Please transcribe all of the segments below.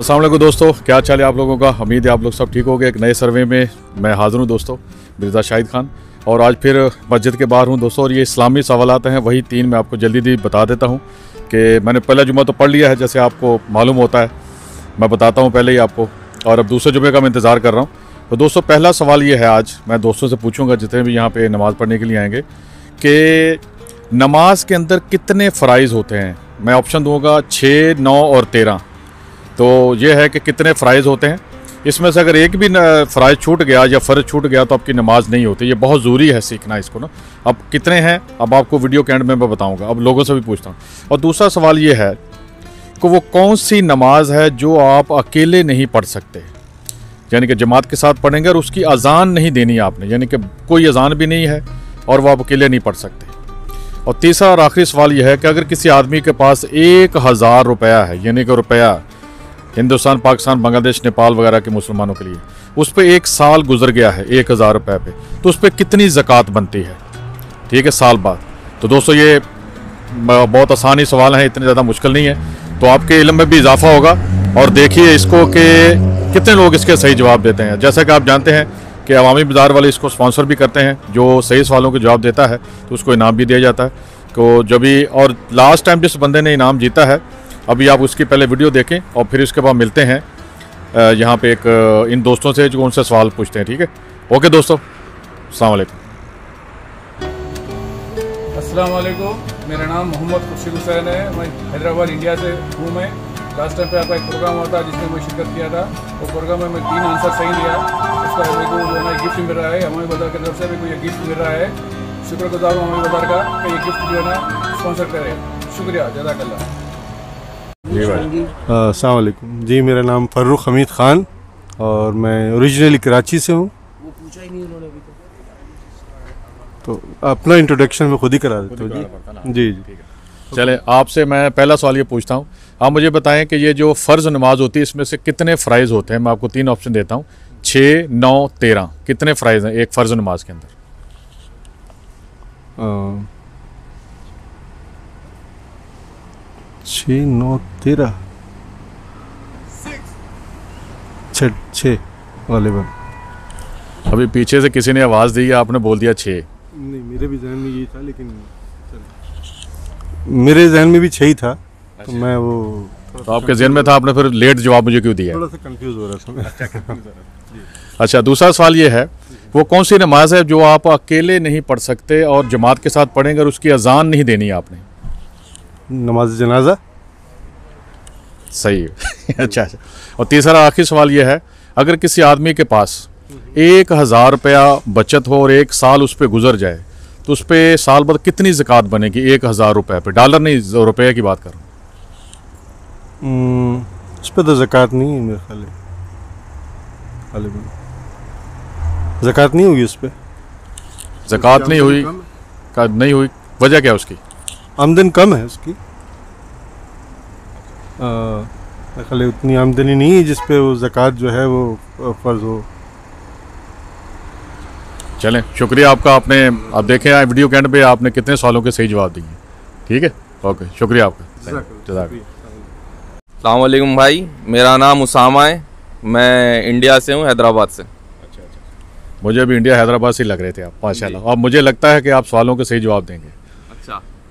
अस्सलाम वालेकुम दोस्तों, क्या चाल है आप लोगों का। उम्मीद है आप लोग सब ठीक हो गए। एक नए सर्वे में मैं हाज़िर हूँ दोस्तों, मिर्ज़ा शाहिद खान। और आज फिर मस्जिद के बाहर हूँ दोस्तों। और ये इस्लामी सवालात हैं, वही तीन मैं आपको जल्दी बता देता हूँ कि मैंने पहला जुमा तो पढ़ लिया है, जैसे आपको मालूम होता है। मैं बताता हूँ पहले ही आपको, और अब दूसरे जुमे का मैं इंतज़ार कर रहा हूँ। तो दोस्तों पहला सवाल ये है, आज मैं दोस्तों से पूछूँगा जितने भी यहाँ पर नमाज़ पढ़ने के लिए आएँगे, कि नमाज के अंदर कितने फ़राइज़ होते हैं। मैं ऑप्शन दूँगा 6, 9 और 13। तो ये है कि कितने फ़राइज़ होते हैं। इसमें से अगर एक भी फ़राइज़ छूट गया या फ़र्ज छूट गया तो आपकी नमाज नहीं होती। ये बहुत ज़रूरी है सीखना इसको ना। अब कितने हैं, अब आपको वीडियो के एंड में मैं बताऊंगा। अब लोगों से भी पूछता हूँ। और दूसरा सवाल ये है कि वो कौन सी नमाज है जो आप अकेले नहीं पढ़ सकते, यानी कि जमात के साथ पढ़ेंगे और उसकी अज़ान नहीं देनी आपने, यानी कि कोई अज़ान भी नहीं है और वो आप अकेले नहीं पढ़ सकते। और तीसरा और आखिरी सवाल यह है कि अगर किसी आदमी के पास 1000 रुपया है, यानी कि रुपया हिंदुस्तान, पाकिस्तान, बांग्लादेश, नेपाल वगैरह के मुसलमानों के लिए, उस पर 1 साल गुजर गया है 1000 रुपये पे, तो उस पर कितनी ज़कात बनती है, ठीक है, साल बाद। तो दोस्तों ये बहुत आसानी सवाल हैं, इतने ज़्यादा मुश्किल नहीं है, तो आपके इल्म में भी इजाफा होगा। और देखिए इसको कि कितने लोग इसके सही जवाब देते हैं। जैसा कि आप जानते हैं कि अवामी बाज़ार वाले इसको स्पॉन्सर भी करते हैं, जो सही सवालों के जवाब देता है तो उसको इनाम भी दिया जाता है। तो जब भी, और लास्ट टाइम जिस बंदे ने इनाम जीता है, अभी आप उसकी पहले वीडियो देखें और फिर उसके बाद मिलते हैं यहाँ पे एक इन दोस्तों से जो उनसे सवाल पूछते हैं, ठीक है। ओके दोस्तों, अस्सलाम वालेकुम। अस्सलाम वालेकुम, मेरा नाम मोहम्मद खुर्शीद हुसैन है। मैं हैदराबाद इंडिया से हूँ। मैं लास्ट टाइम पे आपका एक प्रोग्राम हुआ था जिसमें मैं शिरकत किया था। वो प्रोग्राम में मैं 3 आंसर सही दिया, उसका मेरे को जो है गिफ्ट मिल रहा है। हमारे बाजार की तरफ से भी कोई गिफ्ट मिल रहा है। शुक्रगुजार हूँ हमारे बाजार का कि ये गिफ्ट जो है ना स्पॉन्सर करे। शुक्रिया, जज़ाकल्लाह। जी भाई, अस्सलाम वालेकुम जी, मेरा नाम फ़र्रुख हमीद ख़ान और मैं ओरिजिनली कराची से हूँ। वो पूछा ही नहीं उन्होंने अभी तो अपना इंट्रोडक्शन मैं खुद ही करा देता हूँ जी। जी चले आपसे मैं पहला सवाल ये पूछता हूँ। आप मुझे बताएं कि ये जो फ़र्ज़ नमाज होती है इसमें से कितने फ़राइज़ होते हैं। मैं आपको 3 ऑप्शन देता हूँ, 6, 9, 13। कितने फ़राइज़ हैं एक फ़र्ज़ नमाज के अंदर? 6, 9, 13, 6 गालिबन। अभी पीछे से किसी ने आवाज़ दी है, आपने बोल दिया 6। नहीं, मेरे भी जहन में यही था, लेकिन मेरे जहन में भी 6 ही था। तो मैं वो तो आपके जहन में था, आपने फिर लेट जवाब मुझे क्यों दिया? थोड़ा सा कंफ्यूज हो रहा था। अच्छा, दूसरा सवाल ये है, वो कौन सी नमाज है जो आप अकेले नहीं पढ़ सकते और जमात के साथ पढ़ेंगे और उसकी अज़ान नहीं देनी आपने? नमाज जनाजा। सही है। अच्छा। और तीसरा आखिरी सवाल ये है, अगर किसी आदमी के पास 1000 रुपया बचत हो और 1 साल उस पर गुजर जाए तो उस पर साल बाद कितनी ज़कात बनेगी 1000 रुपये पे? डॉलर नहीं, रुपये की बात कर रहा हूँ। उस पर तो ज़कात नहीं है मेरे ख्याल में। ज़कात नहीं होगी उस पर। ज़कात नहीं हुई, नहीं हुई, वजह क्या है उसकी? आमदन कम है उसकी। मेरे ख्याल उतनी आमदनी नहीं है जिस पे वो ज़कात जो है वो फ़र्ज हो। चलें, शुक्रिया आपका। आपने, आप देखें वीडियो के एंड पे आपने कितने सवालों के सही जवाब दिए। ठीक है, ओके, शुक्रिया आपका। अस्सलाम वालेकुम भाई, मेरा नाम उसामा है। मैं इंडिया से हूँ, हैदराबाद से। अच्छा, मुझे भी इंडिया हैदराबाद से लग रहे थे आप, माशाल्लाह। अब मुझे लगता है कि आप सवालों के सही जवाब देंगे।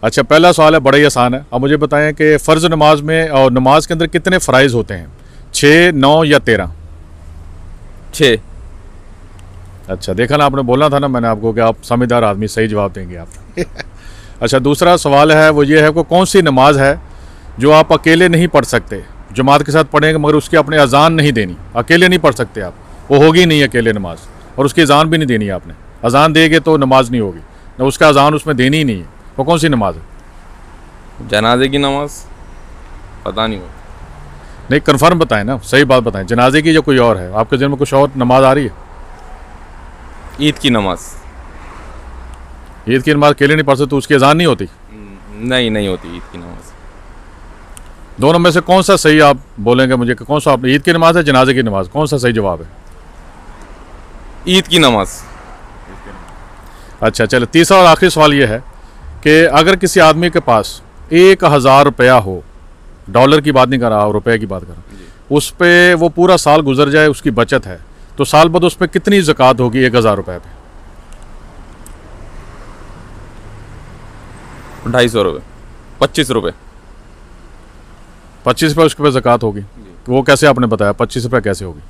अच्छा, पहला सवाल है, बड़ा ही आसान है। अब मुझे बताएं कि फ़र्ज़ नमाज में और नमाज के अंदर कितने फ़राइज़ होते हैं, 6, 9 या 13? 6। अच्छा, देखा ना, आपने बोलना था ना मैंने आपको कि आप समझदार आदमी, सही जवाब देंगे आप। अच्छा, दूसरा सवाल है, वो ये है कि कौन सी नमाज है जो आप अकेले नहीं पढ़ सकते, जमात के साथ पढ़ेंगे मगर उसकी अपने अज़ान नहीं देनी, अकेले नहीं पढ़ सकते आप, वो होगी नहीं अकेले नमाज, और उसकी अज़ान भी नहीं देनी आपने। अज़ान देंगे तो नमाज नहीं होगी ना, उसका अज़ान उसमें देनी ही नहीं है। वो कौन सी नमाज है? जनाजे की नमाज। पता नहीं। नहीं, कन्फर्म बताएं ना, सही बात बताएं, जनाजे की या कोई और है आपके जहन में? कुछ और नमाज आ रही है? ईद की नमाज। ईद की नमाज अकेले नहीं पढ़ सकते तो उसकी अज़ान नहीं होती? नहीं होती ईद की नमाज। दोनों में से कौन सा सही आप बोलेंगे मुझे कि कौन सा? आप ईद की नमाज है, जनाजे की नमाज, कौन सा सही जवाब है? ईद की नमाज। अच्छा, चलो तीसरा और आखिरी सवाल ये है कि अगर किसी आदमी के पास 1000 रुपया हो, डॉलर की बात नहीं कर रहा, रुपये की बात कर रहा, उस पर वो पूरा साल गुजर जाए, उसकी बचत है, तो साल बाद उस पर कितनी ज़कात होगी 1000 रुपये पे? 250 रुपये, 25 रुपये। 25 रुपये उसके पे ज़कात होगी। तो वो कैसे आपने बताया 25 रुपये कैसे होगी?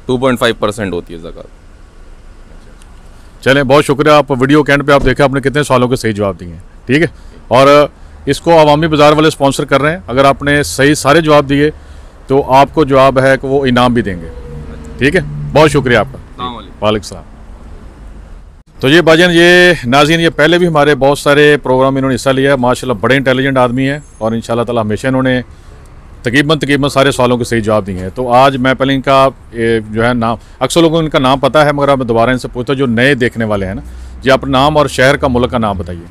2.5% होती है ज़कात। चलें, बहुत शुक्रिया। आप वीडियो के एंड पे आप देखें आपने कितने सवालों के सही जवाब दिए हैं। ठीक है, और इसको अवामी बाज़ार वाले स्पॉन्सर कर रहे हैं। अगर आपने सही सारे जवाब दिए तो आपको जवाब है कि वो इनाम भी देंगे। ठीक है, बहुत शुक्रिया आपका। वालेकुम सलाम। तो ये भाईजान, ये नाज़रीन, ये पहले भी हमारे बहुत सारे प्रोग्राम इन्होंने हिस्सा लिया है। माशाल्लाह बड़े इंटेलिजेंट आदमी है और इंशाल्लाह ताला हमेशा इन्होंने तकरीबन सारे सवालों के सही जवाब दिए हैं। तो आज मैं पहले इनका जो है नाम, अक्सर लोगों को इनका नाम पता है, मगर मैं दोबारा इनसे पूछता हूँ जो नए देखने वाले हैं ना जी, अपना नाम और शहर का मुल्क का नाम बताइए।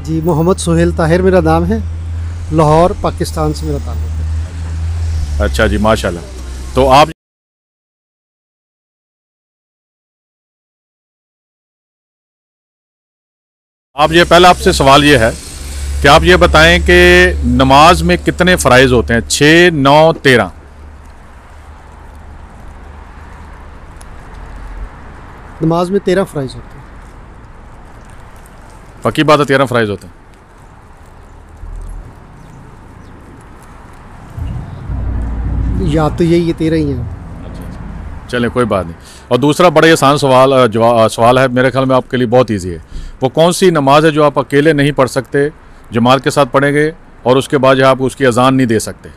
जी, मोहम्मद सुहेल ताहिर मेरा नाम है, लाहौर पाकिस्तान से मेरा ताल्लुक़ है। अच्छा जी, माशाल्लाह। तो आप ये पहला आपसे सवाल ये है कि आप ये बताएं कि नमाज में कितने फ़राइज़ होते हैं? 6, 9, 13? नमाज में 13 फ़राइज़ होते हैं। पक्की बात है 13 फ़राइज़ होते हैं? या तो यही 13 ही हैं। चलें, कोई बात नहीं। और दूसरा बड़ा ही आसान सवाल है, मेरे ख्याल में आपके लिए बहुत इजी है। वो कौन सी नमाज है जो आप अकेले नहीं पढ़ सकते, जमात के साथ पढ़ेंगे, और उसके बाद जो आप उसकी अजान नहीं दे सकते?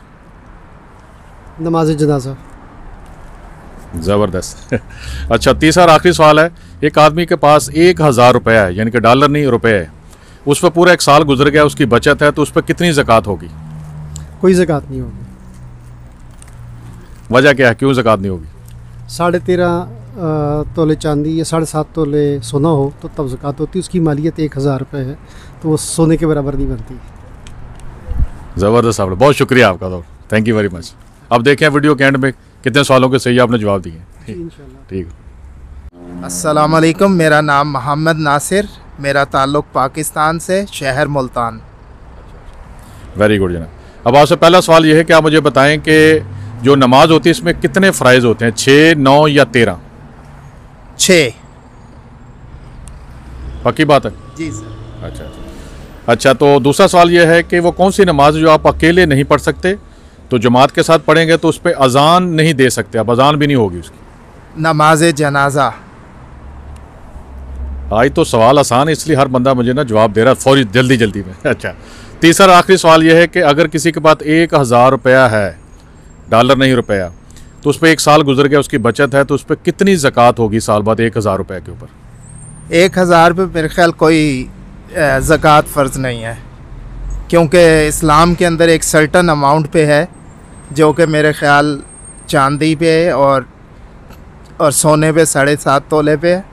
नमाज जनाजा। ज़बरदस्त। अच्छा, तीसरा और आखिरी सवाल है, एक आदमी के पास 1000 रुपये है, यानी कि डॉलर नहीं रुपये है, उस पर पूरा एक साल गुजर गया, उसकी बचत है, तो उस पर कितनी ज़कात होगी? कोई ज़कात नहीं होगी। वजह क्या है, क्यों ज़कात नहीं होगी? 13.5 तोले चांदी या 7.5 तोले सोना हो तो तब ज़कात होती है। उसकी मालियत 1000 रुपये है, तो वो सोने के बराबर नहीं बनती। ज़बरदस्त साहब, बहुत शुक्रिया आपका। तो थैंक यू वेरी मच। अब देखें वीडियो के एंड में कितने सवालों के सही आपने जवाब दिए। ठीक। अस्सलाम वालेकुम, मेरा नाम मोहम्मद नासिर, मेरा ताल्लुक़ पाकिस्तान से, शहर मुल्तान। वेरी गुड जनाब। अब आपसे पहला सवाल ये है कि आप मुझे बताएं कि जो नमाज होती है इसमें कितने फ़राइज़ होते हैं? 6, 9 या 13? 6। पक्की बात है? जी सर। अच्छा, तो दूसरा सवाल ये है कि वो कौन सी नमाज है जो आप अकेले नहीं पढ़ सकते, तो जमात के साथ पढ़ेंगे तो उस पर अजान नहीं दे सकते, अब अजान भी नहीं होगी उसकी? नमाज जनाजा। आज तो सवाल आसान है, इसलिए हर बंदा मुझे ना जवाब दे रहा है फौरी, जल्दी में। अच्छा, तीसरा और आखिरी सवाल ये है कि अगर किसी के पास 1000 रुपया है, डॉलर नहीं रुपया, तो उस पर एक साल गुजर गया, उसकी बचत है, तो उस पर कितनी ज़कात होगी साल बाद 1000 रुपये के ऊपर? 1000 पे मेरे ख्याल कोई ज़कात फ़र्ज़ नहीं है, क्योंकि इस्लाम के अंदर एक सर्टन अमाउंट पे है जो कि मेरे ख्याल चांदी पे और सोने पे 7.5 तोले पे है,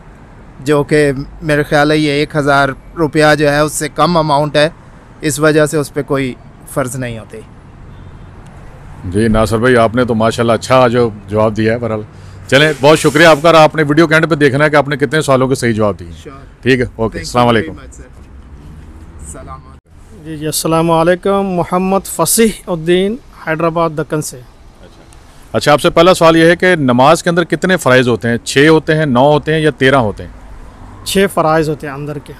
जो कि मेरे ख्याल है ये 1000 रुपया जो है उससे कम अमाउंट है, इस वजह से उस पर कोई फ़र्ज़ नहीं होती। जी नासिर भाई, आपने तो माशाल्लाह अच्छा जो जवाब दिया है। बहरहाल चलें, बहुत शुक्रिया आपका। आपने वीडियो के एंड पे देखना है कि आपने कितने सवालों के सही जवाब दिए। ठीक है, ओके, अस्सलाम वालेकुम। जी, अस्सलाम वालेकुम। मोहम्मद फसीह उद्दीन, हैदराबाद दक्कन से। अच्छा, आपसे पहला सवाल ये है कि नमाज के अंदर कितने फ़राइज़ होते हैं? 6 होते हैं, 9 होते हैं या 13 होते हैं? 6 फ़राइज़ होते हैं अंदर के।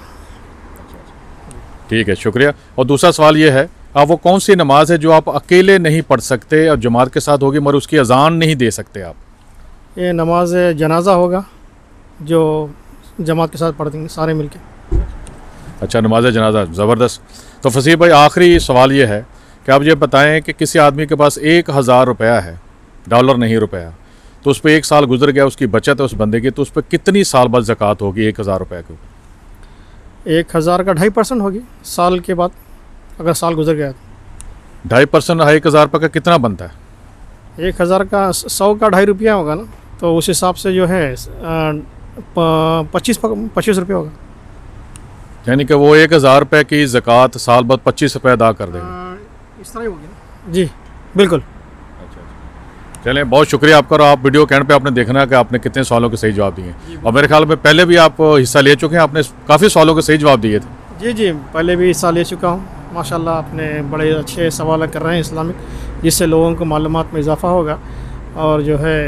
ठीक है, शुक्रिया। और दूसरा सवाल ये है, आप वो कौन सी नमाज है जो आप अकेले नहीं पढ़ सकते और जमात के साथ होगी मगर उसकी अजान नहीं दे सकते आप? ये नमाज जनाजा होगा जो जमात के साथ पढ़ देंगे सारे मिलके। अच्छा, नमाज जनाजा, ज़बरदस्त। तो फसीह भाई, आखिरी सवाल ये है कि आप ये बताएं कि किसी आदमी के पास 1000 रुपया है, डॉलर नहीं रुपया, तो उस पर एक साल गुजर गया, उसकी बचत है उस बंदे की, तो उस पर कितनी साल बाद ज़कात होगी 1000 रुपये के ऊपर? 1000 का 2.5% होगी साल के बाद, अगर साल गुजर गया तो। 2.5% 1000 रुपये का कितना बनता है? 1000 का 100 का 2.5 रुपया होगा ना, तो उस हिसाब से जो है 25 रुपये होगा। यानी कि वो 1000 रुपये की ज़कात साल बाद 25 रुपये अदा कर देगा। इस तरह ही होगी। जी बिल्कुल। चलें, बहुत शुक्रिया आपका। और आप वीडियो के एंड पे आपने देखना है कि आपने कितने सवालों के सही जवाब दिए, और मेरे ख्याल में पहले भी आप हिस्सा ले चुके हैं, आपने काफ़ी सवालों के सही जवाब दिए थे। जी, पहले भी हिस्सा ले चुका हूँ माशाल्लाह अपने बड़े अच्छे सवाल कर रहे हैं इस्लामिक, जिससे लोगों को मालूमात में इजाफ़ा होगा और जो है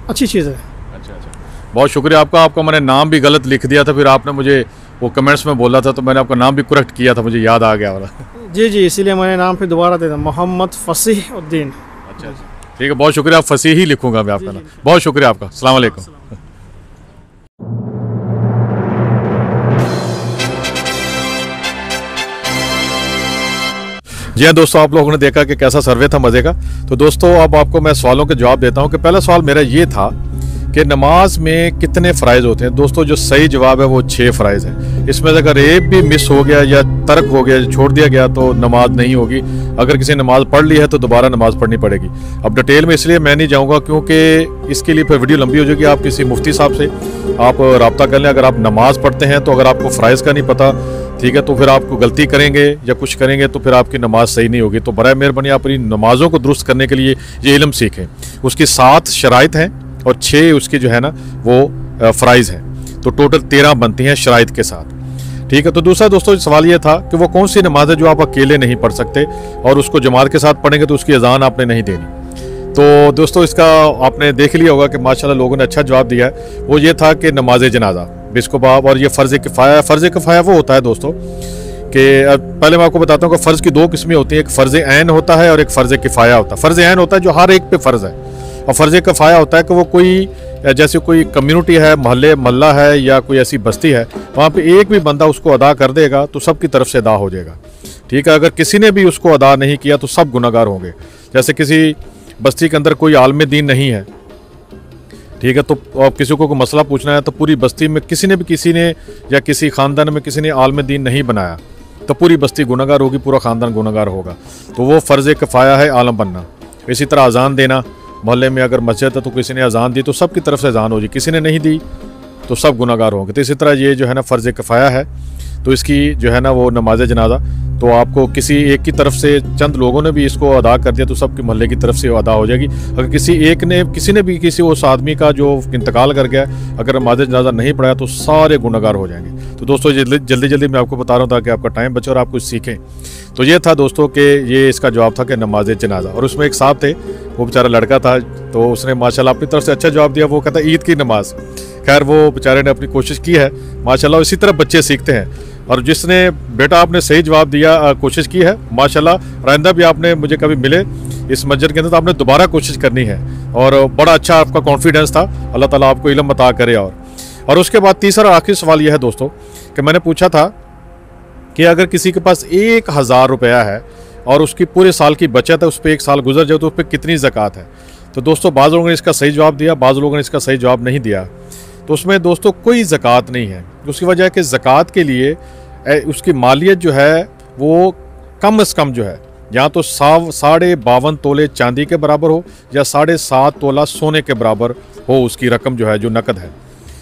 अच्छी चीज़ है। अच्छा अच्छा, बहुत शुक्रिया आपका। आपका मैंने नाम भी गलत लिख दिया था, फिर आपने मुझे वो कमेंट्स में बोला था तो मैंने आपका नाम भी करेक्ट किया था, मुझे याद आ गया वाला। जी जी, इसीलिए मैंने नाम फिर दोबारा दे दिया, मोहम्मद फसीह उद्दीन। अच्छा अच्छा, ठीक है, बहुत शुक्रिया। आप फसीह ही लिखूंगा मैं आपका नाम। बहुत शुक्रिया आपका। अस्सलाम वालेकुम। जी हाँ दोस्तों, आप लोगों ने देखा कि कैसा सर्वे था मज़े का। तो दोस्तों अब आपको मैं सवालों के जवाब देता हूँ कि पहला सवाल मेरा ये था कि नमाज में कितने फ़राइज़ होते हैं। दोस्तों जो सही जवाब है वो 6 फ़राइज़ है। इसमें से अगर एक भी मिस हो गया या तर्क हो गया, छोड़ दिया गया, तो नमाज नहीं होगी। अगर किसी ने नमाज पढ़ ली है तो दोबारा नमाज पढ़नी पड़ेगी। अब डिटेल में इसलिए मैं नहीं जाऊँगा क्योंकि इसके लिए फिर वीडियो लंबी हो जाएगी। आप किसी मुफ्ती साहब से आप रब्ता कर लें। अगर आप नमाज पढ़ते हैं तो अगर आपको फ़राइज़ का नहीं पता, ठीक है, तो फिर आपको गलती करेंगे या कुछ करेंगे तो फिर आपकी नमाज सही नहीं होगी। तो बराए मेहरबानी आप अपनी नमाज़ों को दुरुस्त करने के लिए ये इल्म सीखें। उसकी 7 शराइत हैं और 6 उसकी जो है ना वो फ़राइज़ हैं। तो टोटल 13 बनती हैं शराइत के साथ, ठीक है। तो दूसरा दोस्तों सवाल ये था कि वो कौन सी नमाज है जो आप अकेले नहीं पढ़ सकते और उसको जमात के साथ पढ़ेंगे तो उसकी अजान आपने नहीं देनी। तो दोस्तों इसका आपने देख लिया होगा कि माशाल्लाह लोगों ने अच्छा जवाब दिया है। वो ये था कि नमाज जनाजा बिस्को बाब, और ये फ़र्ज़ किफ़ाया। फ़र्ज़ किफ़ाया वो होता है दोस्तों कि पहले मैं आपको बताता हूँ कि फ़र्ज़ की 2 किस्में होती हैं। एक फ़र्ज़ ऐन होता है और एक फ़र्ज़ किफ़ाया होता है। फ़र्ज़ ऐन होता है जो हर एक पे फ़र्ज़ है, और फ़र्ज़ किफ़ाया होता है कि वो कोई जैसे कोई कम्युनिटी है, मोहल्ला है या कोई ऐसी बस्ती है, वहाँ पे एक भी बंदा उसको अदा कर देगा तो सब की तरफ से अदा हो जाएगा, ठीक है। अगर किसी ने भी उसको अदा नहीं किया तो सब गुनहगार होंगे। जैसे किसी बस्ती के अंदर कोई आलिम दीन नहीं है, ठीक है, तो अब किसी को कोई मसला पूछना है तो पूरी बस्ती में किसी ने या किसी ख़ानदान में किसी ने आलिम दीन नहीं बनाया तो पूरी बस्ती गुनहगार होगी, पूरा ख़ानदान गुनहगार होगा। तो वो फ़र्ज़ किफ़ाया है आलम बनना। इसी तरह अजान देना, मोहल्ले में अगर मस्जिद है तो किसी ने अजान दी तो सब की तरफ से अजान हो जाए, किसी ने नहीं दी तो सब गुनहगार होंगे। तो इसी तरह ये जो है ना फ़र्ज़ किफ़ाया है, तो इसकी जो है ना वो नमाज जनाजा, तो आपको किसी एक की तरफ से चंद लोगों ने भी इसको अदा कर दिया तो सबके मोहल्ले की तरफ से अदा हो जाएगी। अगर किसी ने भी किसी उस आदमी का जो इंतकाल कर गया अगर नमाज जनाजा नहीं पढ़ाया तो सारे गुनहगार हो जाएंगे। तो दोस्तों जल्दी मैं आपको बता रहा हूँ ताकि आपका टाइम बचे और आप कुछ सीखें। तो ये था दोस्तों कि ये इसका जवाब था कि नमाज जनाजा। और उसमें एक साहब थे, वो बेचारा लड़का था, तो उसने माशाल्लाह अपनी तरफ से अच्छा जवाब दिया। वो कहता ईद की नमाज। खैर वो बेचारे ने अपनी कोशिश की है माशाल्लाह। इसी तरह बच्चे सीखते हैं। और जिसने बेटा आपने सही जवाब दिया, कोशिश की है माशाल्लाह, आइंदा भी आपने मुझे कभी मिले इस मस्जिद के अंदर तो आपने दोबारा कोशिश करनी है। और बड़ा अच्छा आपका कॉन्फिडेंस था। अल्लाह ताला आपको इल्म अता करे। और उसके बाद तीसरा आखिरी सवाल यह है दोस्तों कि मैंने पूछा था कि अगर किसी के पास 1000 रुपया है और उसकी पूरे साल की बचत है, उस पर 1 साल गुजर जाए तो उस पर कितनी ज़कात है। तो दोस्तों बाज़ लोगों ने इसका सही जवाब दिया, बाज़ लोगों ने इसका सही जवाब नहीं दिया। तो उसमें दोस्तों कोई ज़कात नहीं है। उसकी वजह है कि ज़कात के लिए उसकी मालियत जो है वो कम से कम जो है या तो 52.5 तोले चांदी के बराबर हो या 7.5 तोला सोने के बराबर हो उसकी रकम जो है जो नकद है।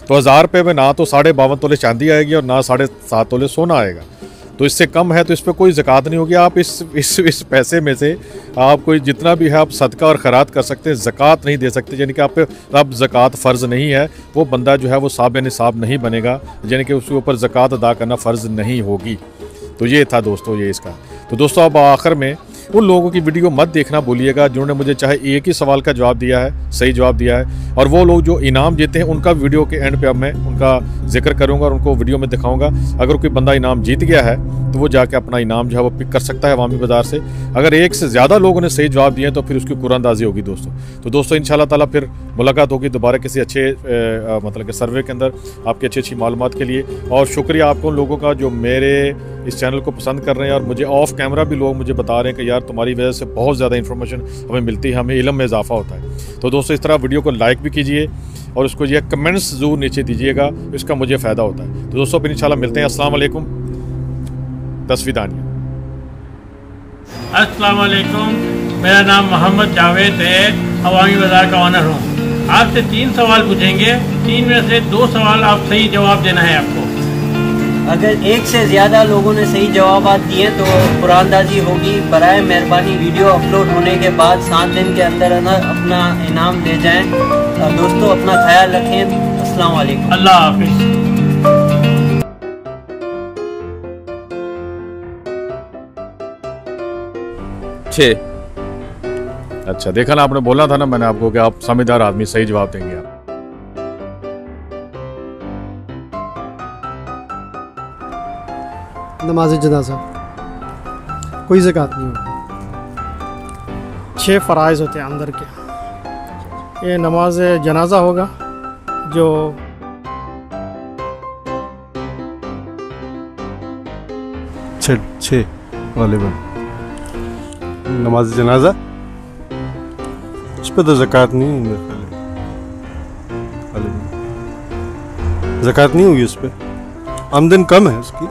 तो 1000 रुपये में ना तो 52.5 तोले चांदी आएगी और ना 7.5 तोले सोना आएगा। तो इससे कम है तो इस पर कोई ज़कात नहीं होगी। आप इस पैसे में से आप कोई जितना भी है आप सदका और खैरात कर सकते हैं, ज़कात नहीं दे सकते। यानी कि आप पे अब ज़कात फ़र्ज़ नहीं है। वो बंदा जो है वो साबित निसाब नहीं बनेगा, यानी कि उसके ऊपर ज़कात अदा करना फ़र्ज़ नहीं होगी। तो ये था दोस्तों ये इसका। तो दोस्तों अब आखिर में उन लोगों की वीडियो मत देखना भूलिएगा जिन्होंने मुझे चाहे एक ही सवाल का जवाब दिया है, सही जवाब दिया है। और वो लोग जो इनाम जीते हैं उनका वीडियो के एंड पे अब मैं उनका जिक्र करूंगा और उनको वीडियो में दिखाऊंगा। अगर कोई बंदा इनाम जीत गया है तो वो जाके अपना इनाम जो है वो पिक कर सकता है अवामी बाज़ार से। अगर एक से ज़्यादा लोगों ने सही जवाब दिए तो फिर उसकी कुरानंदाज़ी होगी दोस्तों। तो दोस्तों इंशाल्लाह ताला फिर मुलाकात होगी दोबारा किसी अच्छे मतलब कि सर्वे के अंदर आपकी अच्छी मालूमात के लिए। और शुक्रिया आपको उन लोगों का जो मेरे इस चैनल को पसंद कर रहे हैं। और मुझे ऑफ कैमरा भी लोग मुझे बता रहे हैं कि यार तुम्हारी वजह से बहुत ज़्यादा इन्फॉर्मेशन हमें मिलती है, हमें इल्म में इजाफा होता है। तो दोस्तों इस तरह वीडियो को लाइक भी कीजिए और उसको ये कमेंट्स ज़रूर नीचे दीजिएगा, इसका मुझे फ़ायदा होता है। तो दोस्तों फिर इंशाल्लाह मिलते हैं। अस्सलाम वालेकुम, तस्वीदानिया। अस्सलाम वालेकुम, मेरा नाम मोहम्मद जावेद है, अवामी बाज़ार का ऑनर हूँ। आपसे 3 सवाल पूछेंगे, 3 में से 2 सवाल आप सही जवाब देना है आपको। अगर एक से ज़्यादा लोगों ने सही जवाब दिए तो कुरानदाजी होगी। बराए मेहरबानी वीडियो अपलोड होने के बाद 7 दिन के अंदर अपना इनाम ले जाएं। दोस्तों अपना ख्याल रखें। अस्सलाम वालेकुम, अल्लाह हाफिज़। 6। अच्छा, देखा ना, आपने बोलना था ना मैंने आपको कि आप समझदार आदमी, सही जवाब देंगे आप। नमाज जनाजा, कोई ज़कात नहीं होगी। 6 फ़राइज़ होते हैं अंदर के। ये नमाज जनाजा होगा जो छः गालिबन। नमाज जनाजा, उस पर तो ज़कात नहीं है मेरे ख्याल में, गालिबन ज़कात नहीं होगी उस पर, आमदन कम है उसकी।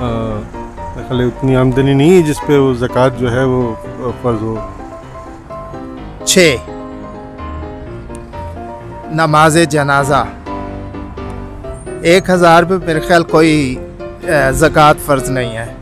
मेरे ख्याल उतनी आमदनी नहीं है जिस पे वो ज़कात जो है वो फ़र्ज हो। 6 नमाज जनाजा, 1000 पे मेरे ख्याल कोई ज़कात फ़र्ज नहीं है।